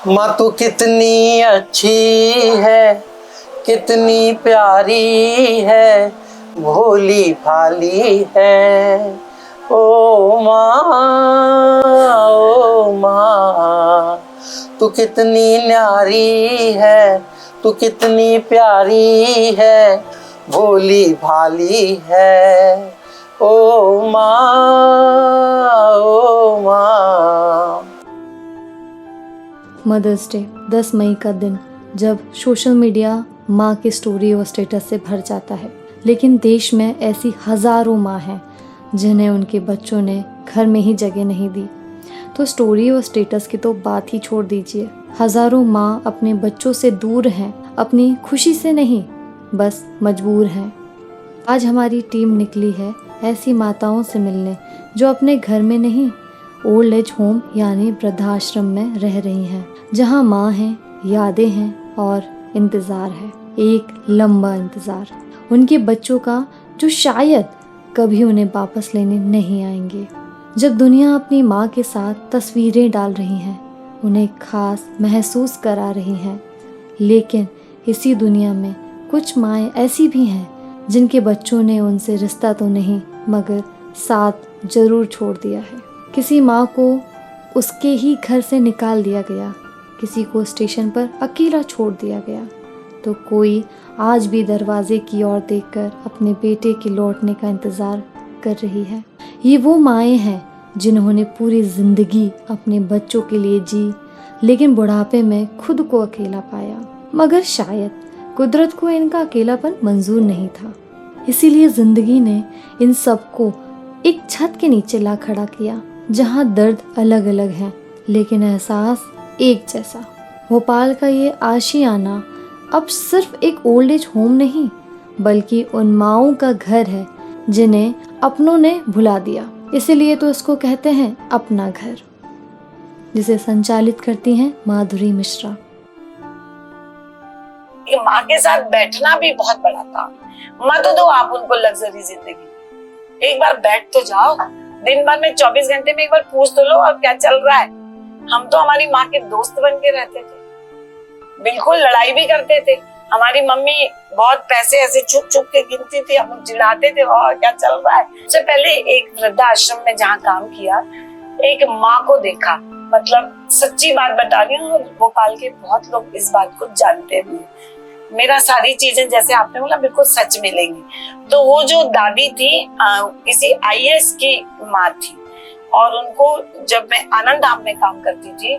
माँ तू कितनी अच्छी है, कितनी प्यारी है, भोली भाली है। ओ माँ, ओ माँ, तू कितनी न्यारी है, तू कितनी प्यारी है, भोली भाली है। ओ माँ, ओ माँ। मदर्स डे 10 मई का दिन, जब सोशल मीडिया माँ की स्टोरी और स्टेटस से भर जाता है, लेकिन देश में ऐसी हज़ारों माँ हैं जिन्हें उनके बच्चों ने घर में ही जगह नहीं दी। तो स्टोरी और स्टेटस की तो बात ही छोड़ दीजिए, हज़ारों माँ अपने बच्चों से दूर हैं, अपनी खुशी से नहीं, बस मजबूर हैं। आज हमारी टीम निकली है ऐसी माताओं से मिलने जो अपने घर में नहीं, ओल्ड एज होम यानी वृद्धाश्रम में रह रही हैं, जहां माँ है, यादें हैं और इंतज़ार है, एक लंबा इंतज़ार उनके बच्चों का, जो शायद कभी उन्हें वापस लेने नहीं आएंगे। जब दुनिया अपनी माँ के साथ तस्वीरें डाल रही हैं, उन्हें खास महसूस करा रही हैं, लेकिन इसी दुनिया में कुछ माएँ ऐसी भी हैं जिनके बच्चों ने उनसे रिश्ता तो नहीं मगर साथ जरूर छोड़ दिया है। किसी माँ को उसके ही घर से निकाल दिया गया, किसी को स्टेशन पर अकेला छोड़ दिया गया, तो कोई आज भी दरवाजे की ओर देखकर अपने बेटे के लौटने का इंतज़ार कर रही है। ये वो माएँ हैं जिन्होंने पूरी ज़िंदगी अपने बच्चों के लिए जी, लेकिन बुढ़ापे में खुद को अकेला पाया। मगर शायद कुदरत को इनका अकेलापन मंजूर नहीं था, इसीलिए ज़िंदगी ने इन सबको एक छत के नीचे ला खड़ा किया, जहाँ दर्द अलग अलग है लेकिन एहसास एक जैसा। भोपाल का ये आशियाना अब सिर्फ एक ओल्ड एज होम नहीं, बल्कि उन माँओं का घर है जिन्हें अपनों ने भुला दिया। इसीलिए तो इसको कहते हैं अपना घर, जिसे संचालित करती हैं माधुरी मिश्रा। माँ के साथ बैठना भी बहुत बड़ा काम। मत दो आप उनको लग्जरी जिंदगी, एक बार बैठ तो जाओ। दिन भर में 24 घंटे में एक बार पूछ तो लो अब क्या चल रहा है। हम तो हमारी माँ के दोस्त बन के रहते थे, बिल्कुल लड़ाई भी करते थे। हमारी मम्मी बहुत पैसे ऐसे छुप छुप के गिनती थी, हम चिल्लाते थे और क्या चल रहा है। उससे पहले एक वृद्धाश्रम में जहाँ काम किया, एक माँ को देखा। मतलब सच्ची बात बता रही हूँ, भोपाल के बहुत लोग इस बात को जानते भी। मेरा सारी चीजें जैसे आपने बोला बिल्कुल सच मिलेंगी। तो वो जो दादी थी किसी आईएएस की माँ थी, और उनको जब मैं आनंद धाम में काम करती थी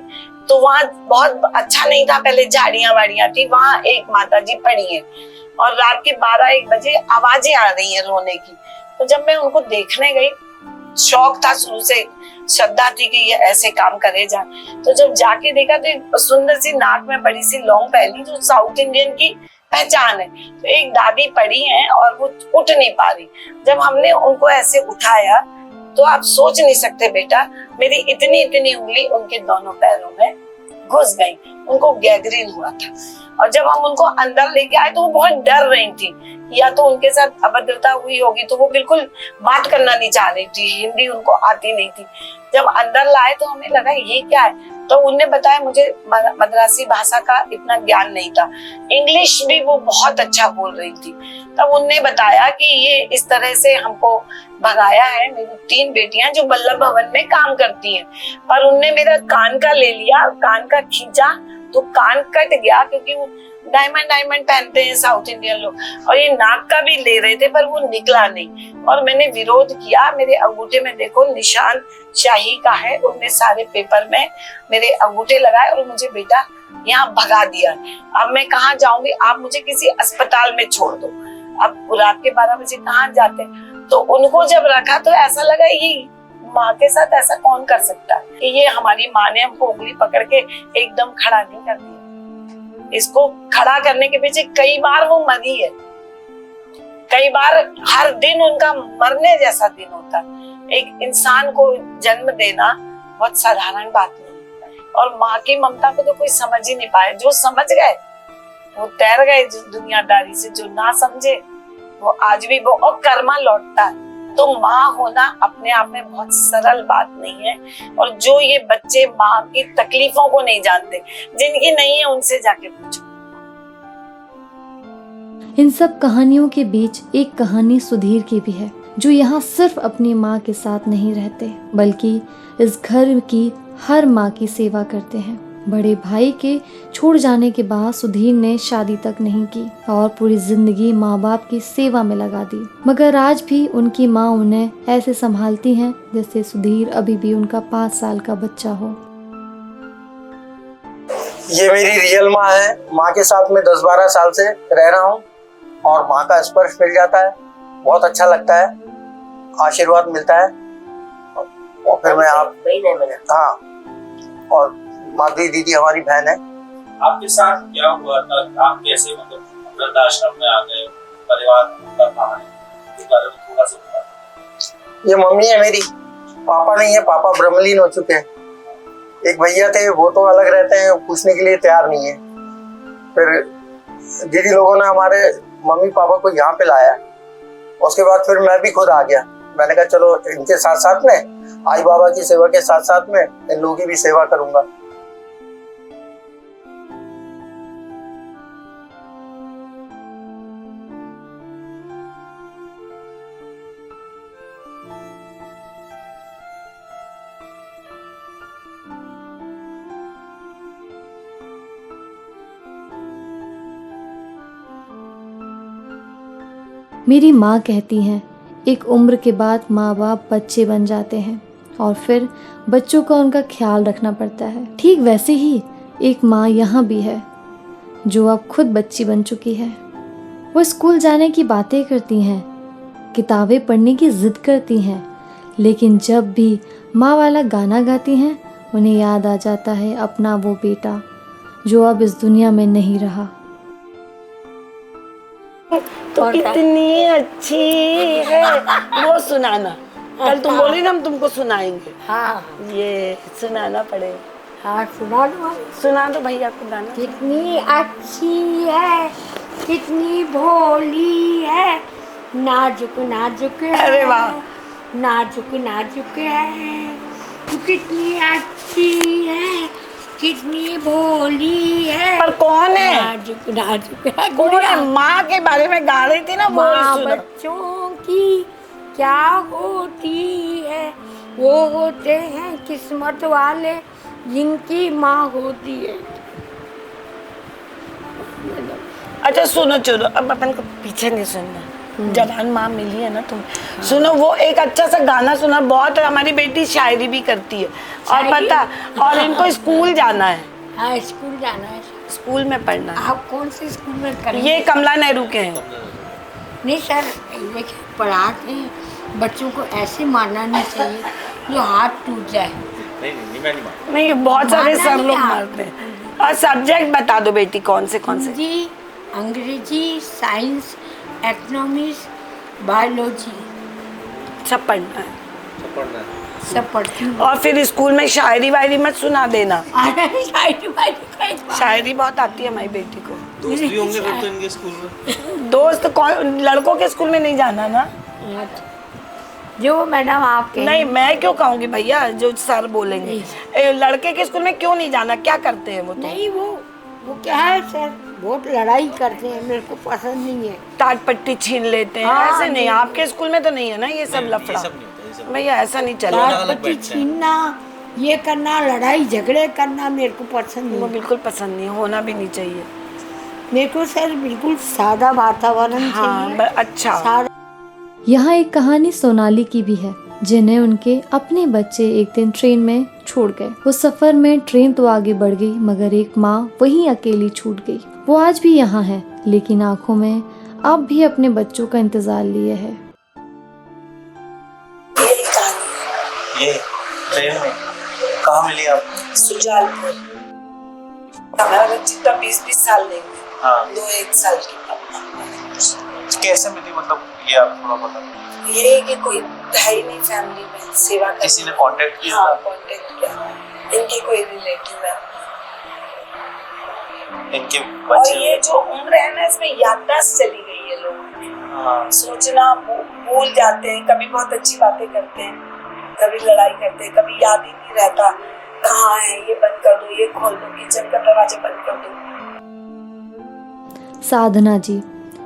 तो वहाँ बहुत अच्छा नहीं था, पहले झाड़ियां वाड़ियां थी। वहाँ एक माता जी पड़ी है और रात के 12-1 बजे आवाजें आ रही है रोने की। तो जब मैं उनको देखने गई, शौक था शुरू से, श्रद्धा थी कि ये ऐसे काम करे जाए। तो जब जाके देखा तो एक सुंदर सी नाक में बड़ी सी लौंग पहनी, जो साउथ इंडियन की पहचान है। तो एक दादी पड़ी है और वो उठ नहीं पा रही। जब हमने उनको ऐसे उठाया तो आप सोच नहीं सकते बेटा, मेरी इतनी इतनी उंगली उनके दोनों पैरों में घुस गई, उनको गैंग्रीन हुआ था। और जब हम उनको अंदर लेके आए तो वो बहुत डर रही थी, या तो उनके साथ अभद्रता हुई होगी, तो वो बिल्कुल बात करना नहीं चाह रही थी, हिंदी उनको आती नहीं थी। जब अंदर लाए तो हमें लगा ये क्या है, तो उन्होंने बताया मुझे मद्रासी भाषा का इतना ज्ञान नहीं था, इंग्लिश भी वो बहुत अच्छा बोल रही थी। तब उन्होंने बताया कि ये इस तरह से हमको भगाया है। मेरी 3 बेटियां जो वल्लभ भवन में काम करती हैं, पर उनने मेरा कान का ले लिया, कान का खींचा तो कान कट गया, क्योंकि वो डायमंड पहनते हैं साउथ इंडियन लोग, और ये नाक का भी ले रहे थे पर वो निकला नहीं। और मैंने विरोध किया, मेरे अंगूठे में देखो निशान शाही का है, उनने सारे पेपर में मेरे अंगूठे लगाए और मुझे बेटा यहाँ भगा दिया। अब मैं कहाँ जाऊंगी, आप मुझे किसी अस्पताल में छोड़ दो। अब रात के 12 बजे कहाँ जाते। तो उनको जब रखा तो ऐसा लगा ये माँ के साथ ऐसा कौन कर सकता है, कि ये हमारी माँ ने हमको उंगली पकड़ के एकदम खड़ा नहीं कर दिया। इसको खड़ा करने के पीछे कई बार वो मरी है, कई बार हर दिन उनका मरने जैसा दिन होता है। एक इंसान को जन्म देना बहुत साधारण बात नहीं, और माँ की ममता को तो कोई समझ ही नहीं पाए। जो समझ गए वो तैर गए दुनियादारी से, जो ना समझे वो आज भी वो और कर्मा लौटता है। तो माँ होना अपने आप में बहुत सरल बात नहीं है। और जो ये बच्चे माँ की तकलीफों को नहीं जानते, जिनकी नहीं है, उनसे जाके पूछो। इन सब कहानियों के बीच एक कहानी सुधीर की भी है, जो यहाँ सिर्फ अपनी माँ के साथ नहीं रहते, बल्कि इस घर की हर माँ की सेवा करते हैं। बड़े भाई के छोड़ जाने के बाद सुधीर ने शादी तक नहीं की और पूरी जिंदगी माँ बाप की सेवा में लगा दी, मगर आज भी उनकी माँ उन्हें ऐसे संभालती हैं जैसे सुधीर अभी भी उनका 5 साल का बच्चा हो। ये मेरी रियल माँ है। माँ के साथ में 10-12 साल से रह रहा हूँ और माँ का स्पर्श मिल जाता है, बहुत अच्छा लगता है, आशीर्वाद मिलता है। और फिर मैं हाँ, और माधुरी दीदी हमारी बहन है। आपके साथ क्या हुआ था? आप कैसे मतलब वृद्धाश्रम में आ गए? परिवार का कहां है, इस बारे में थोड़ा सा बताइए। ये मम्मी है मेरी, पापा नहीं है, पापा ब्रह्मलीन हो चुके हैं। एक भैया थे, वो तो अलग रहते हैं, पूछने के लिए तैयार नहीं है। फिर दीदी लोगों ने हमारे मम्मी पापा को यहाँ पे लाया। उसके बाद फिर मैं भी खुद आ गया। मैंने कहा चलो इनके साथ साथ में, आई बाबा की सेवा के साथ साथ में इन लोगों की भी सेवा करूंगा। मेरी माँ कहती हैं, एक उम्र के बाद माँ बाप बच्चे बन जाते हैं और फिर बच्चों का उनका ख्याल रखना पड़ता है। ठीक वैसे ही एक माँ यहाँ भी है, जो अब खुद बच्ची बन चुकी है। वो स्कूल जाने की बातें करती हैं, किताबें पढ़ने की जिद करती हैं, लेकिन जब भी माँ वाला गाना गाती हैं, उन्हें याद आ जाता है अपना वो बेटा जो अब इस दुनिया में नहीं रहा। तो कितनी अच्छी है वो सुनाना। कल तुम बोली ना, हम तुमको सुनाएंगे। हाँ ये सुनाना पड़ेगा। हाँ सुना दो। सुना दो भैया को गाना। कितनी अच्छी है, कितनी भोली है, नाजुक नाजुक है। अरे वाह। नाजुक नाजुक है, कितनी अच्छी है, कितनी भोली है। पर कौन है? नाजुक नाजुक है। कौन है? माँ के बारे में गा रही थी ना, बोल माँ सुनो। बच्चों की क्या होती है, वो होते हैं किस्मत वाले जिनकी माँ होती है। अच्छा सुनो चलो, अब अपन को पीछे नहीं सुनना। जवान माँ मिली है ना तुम, सुनो वो एक अच्छा सा गाना सुना। बहुत हमारी बेटी शायरी भी करती है और पता, और इनको स्कूल जाना है। हाँ स्कूल जाना है। स्कूल में पढ़ना है। आप कौन से स्कूल में करेंगे? ये कमला नेहरू के हैं। नहीं सर, देखिए पढ़ाते हैं बच्चों को, ऐसे मारना नहीं चाहिए जो हाथ टूट जाए। नहीं मैं नहीं मानता। नहीं, बहुत सारे मारना सर नहीं लोग आप। मारते हैं। और सब्जेक्ट बता दो बेटी, कौन से कौन से? हिंदी, अंग्रेजी, साइंस, इकोनॉमिक्स, बायोलॉजी, सब पढ़ना है। सब पढ़ती हूँ। और फिर स्कूल में शायरी वायरी मत सुना देना। शायरी शायरी बहुत आती है हमारी बेटी को। दोस्त भी होंगे फिर तो इनके स्कूल में। दोस्त कौन? लड़कों के स्कूल में नहीं जाना ना। जो मैडम आप नहीं, मैं क्यों कहूँगी भैया, जो सर बोलेंगे। लड़के के स्कूल में क्यों नहीं जाना? क्या करते हैं वो? तो नहीं, वो क्या है सर, बहुत लड़ाई करते हैं, मेरे को पसंद नहीं है। टाट पट्टी छीन लेते हैं। हाँ, ऐसे नहीं, आपके स्कूल में तो नहीं है ना ये सब लफड़ा। भैया ऐसा नहीं चलेगा। टाट पट्टी छीनना, ये करना, लड़ाई झगड़े करना मेरे को पसंद वो नहीं। बिल्कुल पसंद नहीं, होना भी नहीं चाहिए। मेरे को सर बिल्कुल सादा वातावरण हाँ, चाहिए। अच्छा। सादा। यहाँ एक कहानी सोनाली की भी है, जिन्हें उनके अपने बच्चे एक दिन ट्रेन में छोड़ गए। उस सफर में ट्रेन तो आगे बढ़ गई, मगर एक माँ वहीं अकेली छूट गई। वो आज भी यहाँ है, लेकिन आंखों में अब भी अपने बच्चों का इंतजार लिए है। ये ट्रेन में कहाँ मिली आप? सुजालपुर। हमारा बच्ची तो 20 साल नहीं हुई। हाँ। 2-1 साल की। कैसे मिली, मतलब ये आप थोड़ा बता। ये कि कोई है ही नहीं फैमिली में सेवा करने। किसी ने कांटेक्ट किया? हाँ, कांटेक्ट किया। इनके कोई रिलेटिव है। इनके और ये जो उम्र है ना, इसमें याददाश्त चली गई है लोगों की। हाँ। सोचना, भूल जाते हैं, कभी बहुत अच्छी बातें करते हैं, कभी लड़ाई करते हैं, कभी याद ही नहीं रहता कहाँ है, ये बंद कर दो, ये खोल दो, किचन का दरवाजा बंद कर दो। साधना जी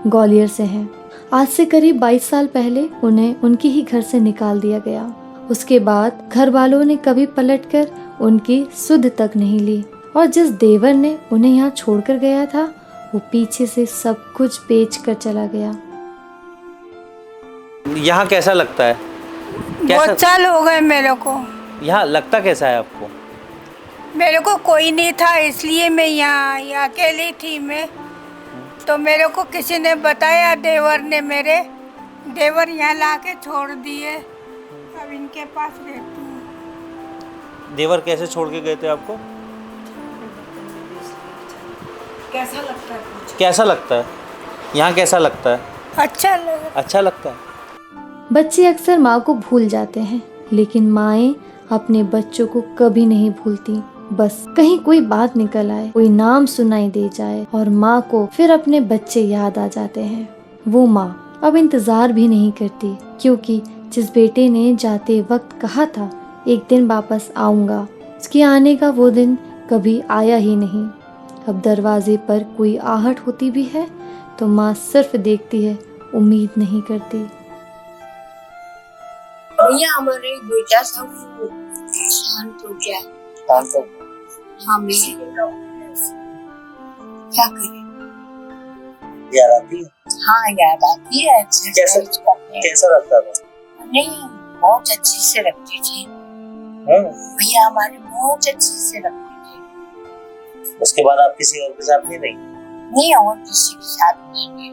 ग्वालियर से हैं। आज से करीब 22 साल पहले उन्हें उनके ही घर से निकाल दिया गया। उसके बाद घर वालों ने कभी पलटकर उनकी सुध तक नहीं ली और जिस देवर ने उन्हें यहाँ छोड़कर गया था वो पीछे से सब कुछ बेच कर चला गया। यहाँ कैसा लगता है? बहुत साल हो गए मेरे को। यहाँ लगता कैसा है आपको? मेरे को कोई नहीं था इसलिए मैं यहाँ आई, अकेली थी मैं। तो मेरे को किसी ने बताया, देवर ने, मेरे देवर यहाँ लाके छोड़ दिए। अब इनके पास रहती हूँ। देवर कैसे छोड़ के गए थे आपको? कैसा लगता है कुछ? कैसा लगता है यहाँ? कैसा लगता है? अच्छा लगा। अच्छा लगता है। बच्चे अक्सर माँ को भूल जाते हैं लेकिन माएँ अपने बच्चों को कभी नहीं भूलती। बस कहीं कोई बात निकल आए, कोई नाम सुनाई दे जाए और माँ को फिर अपने बच्चे याद आ जाते हैं। वो माँ अब इंतजार भी नहीं करती क्योंकि जिस बेटे ने जाते वक्त कहा था एक दिन वापस आऊंगा, उसके आने का वो दिन कभी आया ही नहीं। अब दरवाजे पर कोई आहट होती भी है तो माँ सिर्फ देखती है, उम्मीद नहीं करती। भैया हमारे बेटा सब शांत हो गया। हाँ भैया क्या करें। याद आती है? हाँ याद आती है। कैसा लगता था? नहीं बहुत अच्छी से रखती थी भैया, हमारे बहुत अच्छी से रखती थी। उसके बाद आप किसी और के साथ नहीं रही? नहीं और किसी के साथ नहीं रही।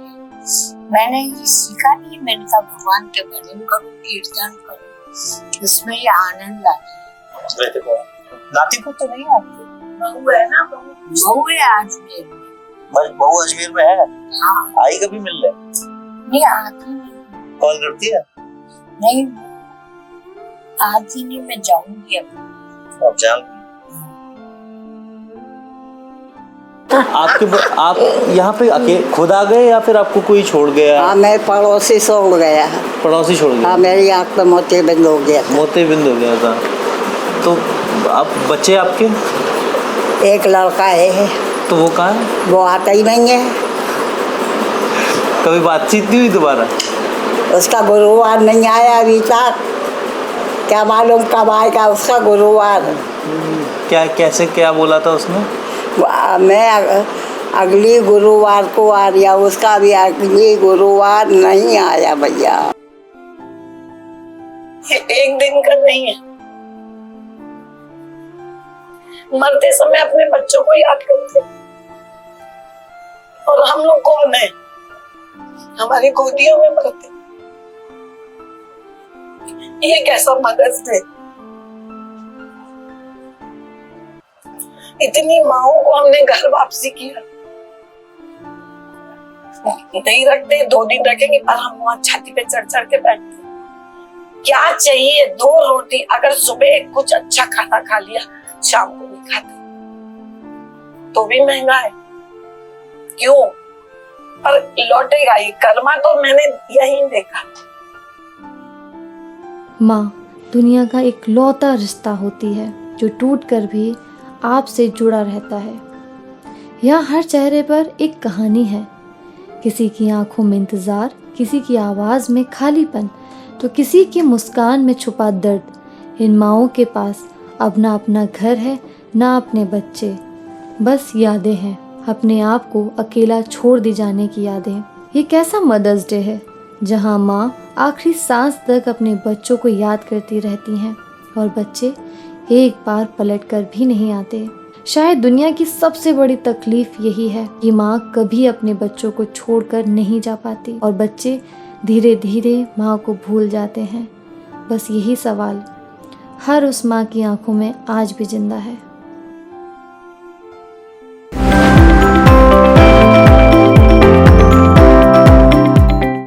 मैंने ये सीखा नहीं, मैंने कहा भगवान के भजन करो, कीर्तन करो, उसमें ये आनंद आता है। नाती को तो नहीं आपको? बहू है ना, बहू है अजमेर में। बस बहू अजमेर में है? हाँ आई कभी मिलने? नहीं आती नहीं। कॉल करती है? नहीं आती नहीं, मैं जाऊंगी अब। आप जाओ। आप यहाँ पे खुद आ गए या फिर आपको कोई छोड़ गया? हाँ मैं पड़ोसी छोड़ गया। पड़ोसी छोड़ गया? हाँ मेरी आँख तो मोतीबिंद हो गया था। मोतीबिंद हो गया था। तो आप बच्चे आपके? एक लड़का है। तो वो कहाँ है? वो आता ही नहीं है। कभी बातचीत नहीं हुई दोबारा? उसका गुरुवार नहीं आया अभी तक, क्या मालूम कब आएगा उसका गुरुवार। क्या बोला था उसने? मैं अगली गुरुवार को आ रही, उसका भी अगली गुरुवार नहीं आया भैया। एक दिन का नहीं है। मरते समय अपने बच्चों को याद करते और हम लोग कौन है? हमारी गोदियों में मरते। ये कैसा मदर्स डे। इतनी माओं को हमने घर वापसी किया, नहीं रखते, 2 दिन रखेंगे पर हम वहां छाती पे चढ़ चढ़ के बैठते। क्या चाहिए? 2 रोटी, अगर सुबह कुछ अच्छा खाना खा लिया शाम को नहीं खाते तो भी महंगा है। क्यों? पर लौटेगा ये कर्मा, तो मैंने यही देखा। माँ दुनिया का एक लौता रिश्ता होती है जो टूटकर भी आपसे जुड़ा रहता है। यहाँ हर चेहरे पर एक कहानी है, किसी की आंखों में इंतज़ार, किसी की आवाज़ में खालीपन, तो किसी की मुस्कान में छुपा दर्द। इन माँओं के पास अब ना अपना घर है ना अपने बच्चे, बस यादें हैं, अपने आप को अकेला छोड़ दी जाने की यादें। ये कैसा मदर्स डे है जहाँ माँ आखिरी सांस तक अपने बच्चों को याद करती रहती हैं और बच्चे एक बार पलटकर भी नहीं आते। शायद दुनिया की सबसे बड़ी तकलीफ यही है कि माँ कभी अपने बच्चों को छोड़कर नहीं जा पाती और बच्चे धीरे धीरे माँ को भूल जाते हैं। बस यही सवाल हर उस माँ की आंखों में आज भी जिंदा है।